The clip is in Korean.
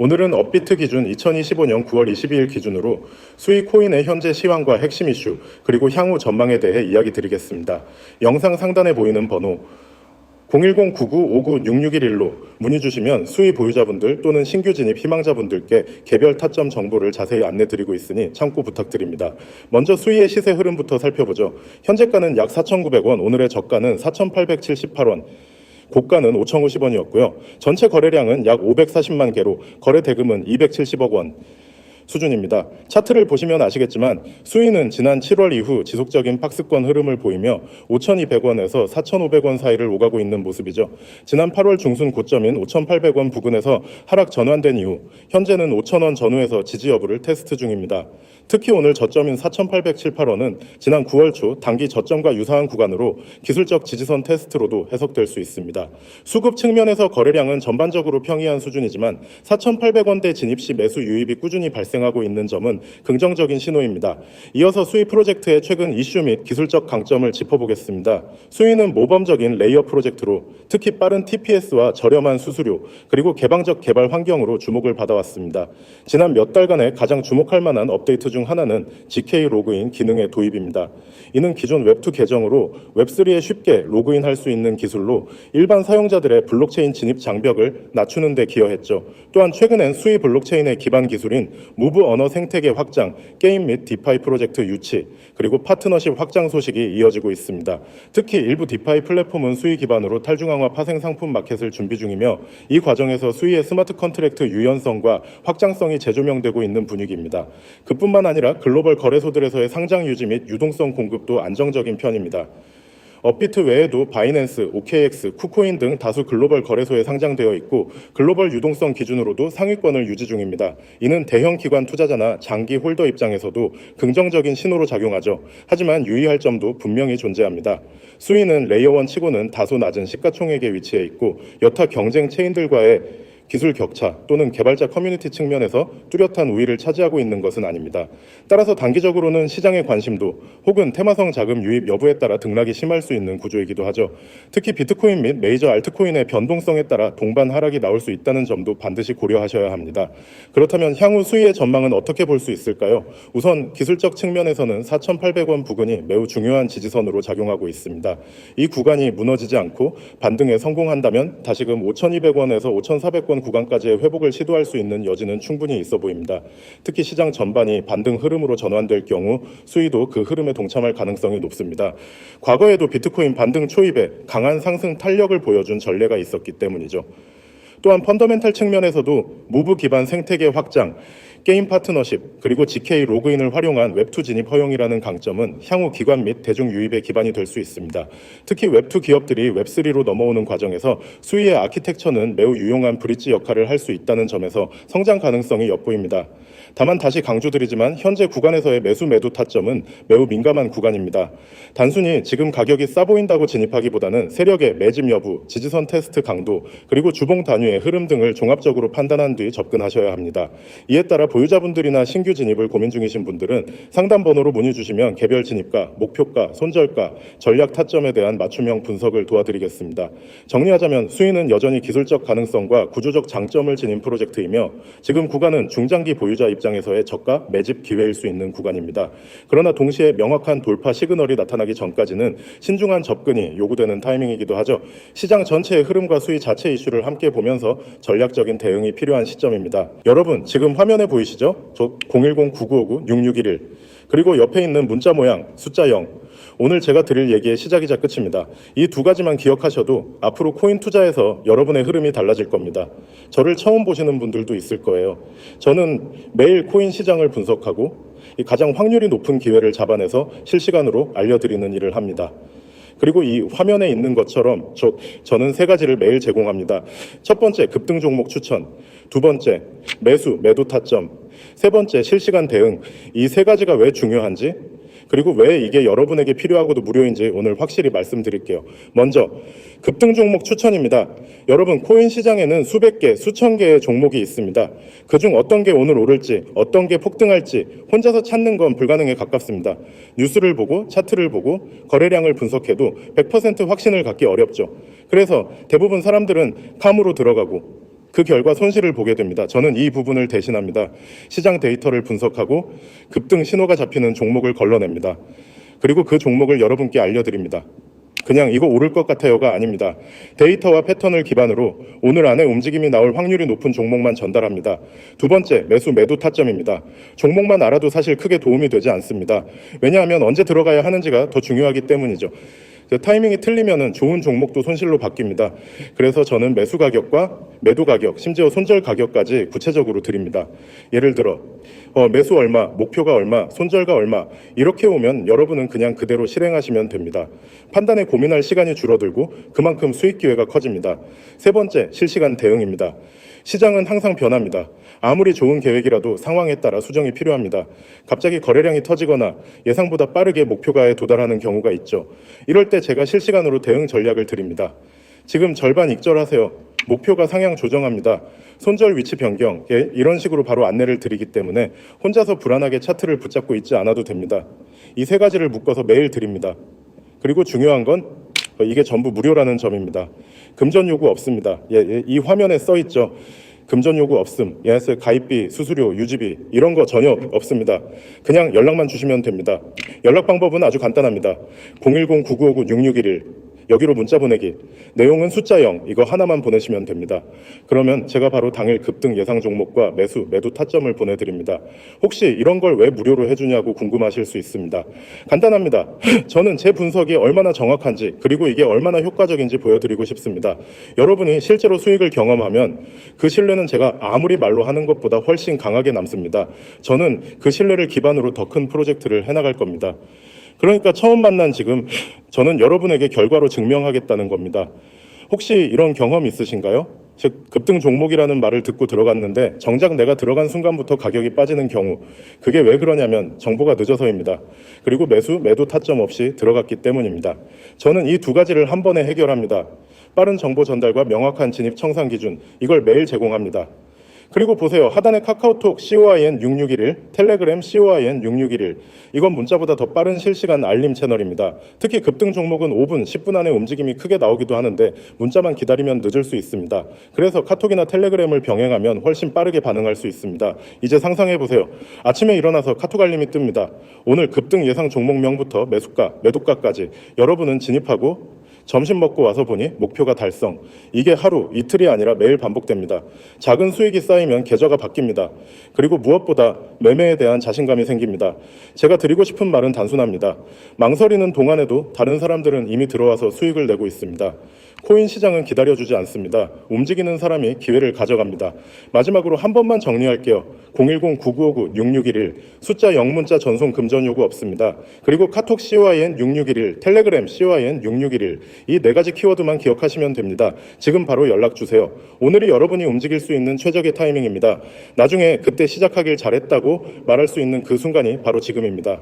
오늘은 업비트 기준 2025년 9월 22일 기준으로 수익 코인의 현재 시황과 핵심 이슈, 그리고 향후 전망에 대해 이야기 드리겠습니다. 영상 상단에 보이는 번호 010-9959-6611로 문의 주시면 수의 보유자분들 또는 신규 진입 희망자분들께 개별 타점 정보를 자세히 안내 드리고 있으니 참고 부탁드립니다. 먼저 수의의 시세 흐름부터 살펴보죠. 현재가는 약 4,900원, 오늘의 저가는 4,878원, 고가는 5,050원이었고요. 전체 거래량은 약 540만 개로 거래 대금은 270억 원 수준입니다. 차트를 보시면 아시겠지만 수위는 지난 7월 이후 지속적인 박스권 흐름을 보이며 5,200원에서 4,500원 사이를 오가고 있는 모습이죠. 지난 8월 중순 고점인 5,800원 부근에서 하락 전환된 이후 현재는 5,000원 전후에서 지지 여부를 테스트 중입니다. 특히 오늘 저점인 4,878원은 지난 9월 초 단기 저점과 유사한 구간으로 기술적 지지선 테스트로도 해석될 수 있습니다. 수급 측면에서 거래량은 전반적으로 평이한 수준이지만 4,800원대 진입 시 매수 유입이 꾸준히 발생하고 있는 점은 긍정적인 신호입니다. 이어서 수의 프로젝트의 최근 이슈 및 기술적 강점을 짚어보겠습니다. 수의는 모범적인 레이어 프로젝트로 특히 빠른 TPS와 저렴한 수수료 그리고 개방적 개발 환경으로 주목을 받아왔습니다. 지난 몇 달간의 가장 주목할 만한 업데이트 중 하나는 GK 로그인 기능의 도입입니다. 이는 기존 웹2 계정으로 웹3에 쉽게 로그인할 수 있는 기술로 일반 사용자들의 블록체인 진입 장벽을 낮추는 데 기여했죠. 또한 최근엔 수의 블록체인의 기반 기술인 무브 언어 생태계 확장, 게임 및 디파이 프로젝트 유치, 그리고 파트너십 확장 소식이 이어지고 있습니다. 특히 일부 디파이 플랫폼은 수의 기반으로 탈중앙화 파생 상품 마켓을 준비 중이며 이 과정에서 수의의 스마트 컨트랙트 유연성과 확장성이 재조명되고 있는 분위기입니다. 그뿐만 아니라 글로벌 거래소들에서의 상장 유지 및 유동성 공급도 안정적인 편입니다. 업비트 외에도 바이낸스, OKX, 쿠코인 등 다수 글로벌 거래소에 상장되어 있고 글로벌 유동성 기준으로도 상위권을 유지 중입니다. 이는 대형 기관 투자자나 장기 홀더 입장에서도 긍정적인 신호로 작용하죠. 하지만 유의할 점도 분명히 존재합니다. 수위는 레이어1 치고는 다소 낮은 시가총액에 위치해 있고 여타 경쟁 체인들과의 기술 격차 또는 개발자 커뮤니티 측면에서 뚜렷한 우위를 차지하고 있는 것은 아닙니다. 따라서 단기적으로는 시장의 관심도 혹은 테마성 자금 유입 여부에 따라 등락이 심할 수 있는 구조이기도 하죠. 특히 비트코인 및 메이저 알트코인의 변동성에 따라 동반 하락이 나올 수 있다는 점도 반드시 고려하셔야 합니다. 그렇다면 향후 수위의 전망은 어떻게 볼 수 있을까요? 우선 기술적 측면에서는 4,800원 부근이 매우 중요한 지지선으로 작용하고 있습니다. 이 구간이 무너지지 않고 반등에 성공한다면 다시금 5,200원에서 5,400원 구간까지의 회복을 시도할 수 있는 여지는 충분히 있어 보입니다. 특히 시장 전반이 반등 흐름으로 전환될 경우 수위도 그 흐름에 동참할 가능성이 높습니다. 과거에도 비트코인 반등 초입에 강한 상승 탄력을 보여준 전례가 있었기 때문이죠. 또한 펀더멘탈 측면에서도 무브 기반 생태계 확장, 게임 파트너십, 그리고 GK 로그인을 활용한 웹2 진입 허용이라는 강점은 향후 기관 및 대중 유입의 기반이 될 수 있습니다. 특히 웹2 기업들이 웹3로 넘어오는 과정에서 수위의 아키텍처는 매우 유용한 브릿지 역할을 할 수 있다는 점에서 성장 가능성이 엿보입니다. 다만 다시 강조드리지만 현재 구간에서의 매수 매도 타점은 매우 민감한 구간입니다. 단순히 지금 가격이 싸 보인다고 진입하기보다는 세력의 매집 여부, 지지선 테스트 강도, 그리고 주봉 단위의 흐름 등을 종합적으로 판단한 뒤 접근하셔야 합니다. 이에 따라 보유자분들이나 신규 진입을 고민 중이신 분들은 상담 번호로 문의 주시면 개별 진입가, 목표가, 손절가, 전략 타점에 대한 맞춤형 분석을 도와드리겠습니다. 정리하자면 수위는 여전히 기술적 가능성과 구조적 장점을 지닌 프로젝트이며 지금 구간은 중장기 보유자 입장에서의 저가 매집 기회일 수 있는 구간입니다. 그러나 동시에 명확한 돌파 시그널이 나타나기 전까지는 신중한 접근이 요구되는 타이밍이기도 하죠. 시장 전체의 흐름과 수위 자체 이슈를 함께 보면서 전략적인 대응이 필요한 시점입니다. 여러분 지금 화면에 보이시죠? 저 010-9959-6611 그리고 옆에 있는 문자 모양 숫자 0 오늘 제가 드릴 얘기의 시작이자 끝입니다. 이 두 가지만 기억하셔도 앞으로 코인 투자에서 여러분의 흐름이 달라질 겁니다. 저를 처음 보시는 분들도 있을 거예요. 저는 매일 코인 시장을 분석하고 가장 확률이 높은 기회를 잡아내서 실시간으로 알려드리는 일을 합니다. 그리고 이 화면에 있는 것처럼 저는 세 가지를 매일 제공합니다. 첫 번째, 급등 종목 추천. 두 번째, 매수, 매도 타점. 세 번째, 실시간 대응. 이 세 가지가 왜 중요한지, 그리고 왜 이게 여러분에게 필요하고도 무료인지 오늘 확실히 말씀드릴게요. 먼저 급등 종목 추천입니다. 여러분 코인 시장에는 수백 개, 수천 개의 종목이 있습니다. 그중 어떤 게 오늘 오를지, 어떤 게 폭등할지 혼자서 찾는 건 불가능에 가깝습니다. 뉴스를 보고 차트를 보고 거래량을 분석해도 100% 확신을 갖기 어렵죠. 그래서 대부분 사람들은 캄으로 들어가고 그 결과 손실을 보게 됩니다. 저는 이 부분을 대신합니다. 시장 데이터를 분석하고 급등 신호가 잡히는 종목을 걸러냅니다. 그리고 그 종목을 여러분께 알려드립니다. 그냥 이거 오를 것 같아요가 아닙니다. 데이터와 패턴을 기반으로 오늘 안에 움직임이 나올 확률이 높은 종목만 전달합니다. 두 번째, 매도 타점입니다. 종목만 알아도 사실 크게 도움이 되지 않습니다. 왜냐하면 언제 들어가야 하는지가 더 중요하기 때문이죠. 타이밍이 틀리면 좋은 종목도 손실로 바뀝니다. 그래서 저는 매수 가격과 매도 가격, 심지어 손절 가격까지 구체적으로 드립니다. 예를 들어 매수 얼마, 목표가 얼마, 손절가 얼마 이렇게 오면 여러분은 그냥 그대로 실행하시면 됩니다. 판단에 고민할 시간이 줄어들고 그만큼 수익 기회가 커집니다. 세 번째, 실시간 대응입니다. 시장은 항상 변합니다. 아무리 좋은 계획이라도 상황에 따라 수정이 필요합니다. 갑자기 거래량이 터지거나 예상보다 빠르게 목표가에 도달하는 경우가 있죠. 이럴 때 제가 실시간으로 대응 전략을 드립니다. 지금 절반 익절하세요. 목표가 상향 조정합니다. 손절 위치 변경, 이런 식으로 바로 안내를 드리기 때문에 혼자서 불안하게 차트를 붙잡고 있지 않아도 됩니다. 이 세 가지를 묶어서 매일 드립니다. 그리고 중요한 건 이게 전부 무료라는 점입니다. 금전 요구 없습니다. 이 화면에 써 있죠. 금전 요구 없음, 가입비, 수수료, 유지비 이런 거 전혀 없습니다. 그냥 연락만 주시면 됩니다. 연락 방법은 아주 간단합니다. 010-9959-6611 여기로 문자 보내기. 내용은 숫자 0 이거 하나만 보내시면 됩니다. 그러면 제가 바로 당일 급등 예상 종목과 매도 타점을 보내드립니다. 혹시 이런 걸 왜 무료로 해주냐고 궁금하실 수 있습니다. 간단합니다. 저는 제 분석이 얼마나 정확한지 그리고 이게 얼마나 효과적인지 보여드리고 싶습니다. 여러분이 실제로 수익을 경험하면 그 신뢰는 제가 아무리 말로 하는 것보다 훨씬 강하게 남습니다. 저는 그 신뢰를 기반으로 더 큰 프로젝트를 해나갈 겁니다. 그러니까 처음 만난 지금 저는 여러분에게 결과로 증명하겠다는 겁니다. 혹시 이런 경험 있으신가요? 즉 급등 종목이라는 말을 듣고 들어갔는데 정작 내가 들어간 순간부터 가격이 빠지는 경우, 그게 왜 그러냐면 정보가 늦어서입니다. 그리고 매도 타점 없이 들어갔기 때문입니다. 저는 이 두 가지를 한 번에 해결합니다. 빠른 정보 전달과 명확한 진입 청산 기준, 이걸 매일 제공합니다. 그리고 보세요. 하단에 카카오톡 COIN6611, 텔레그램 COIN6611. 이건 문자보다 더 빠른 실시간 알림 채널입니다. 특히 급등 종목은 5분, 10분 안에 움직임이 크게 나오기도 하는데 문자만 기다리면 늦을 수 있습니다. 그래서 카톡이나 텔레그램을 병행하면 훨씬 빠르게 반응할 수 있습니다. 이제 상상해 보세요. 아침에 일어나서 카톡 알림이 뜹니다. 오늘 급등 예상 종목명부터 매수가, 매도가까지 여러분은 진입하고 점심 먹고 와서 보니 목표가 달성. 이게 하루, 이틀이 아니라 매일 반복됩니다. 작은 수익이 쌓이면 계좌가 바뀝니다. 그리고 무엇보다 매매에 대한 자신감이 생깁니다. 제가 드리고 싶은 말은 단순합니다. 망설이는 동안에도 다른 사람들은 이미 들어와서 수익을 내고 있습니다. 코인 시장은 기다려주지 않습니다. 움직이는 사람이 기회를 가져갑니다. 마지막으로 한 번만 정리할게요. 010-9959-6611 숫자 0문자 전송 금전 요구 없습니다. 그리고 카톡 COIN6611, 텔레그램 COIN6611 이 네 가지 키워드만 기억하시면 됩니다. 지금 바로 연락 주세요. 오늘이 여러분이 움직일 수 있는 최적의 타이밍입니다. 나중에 그때 시작하길 잘했다고 말할 수 있는 그 순간이 바로 지금입니다.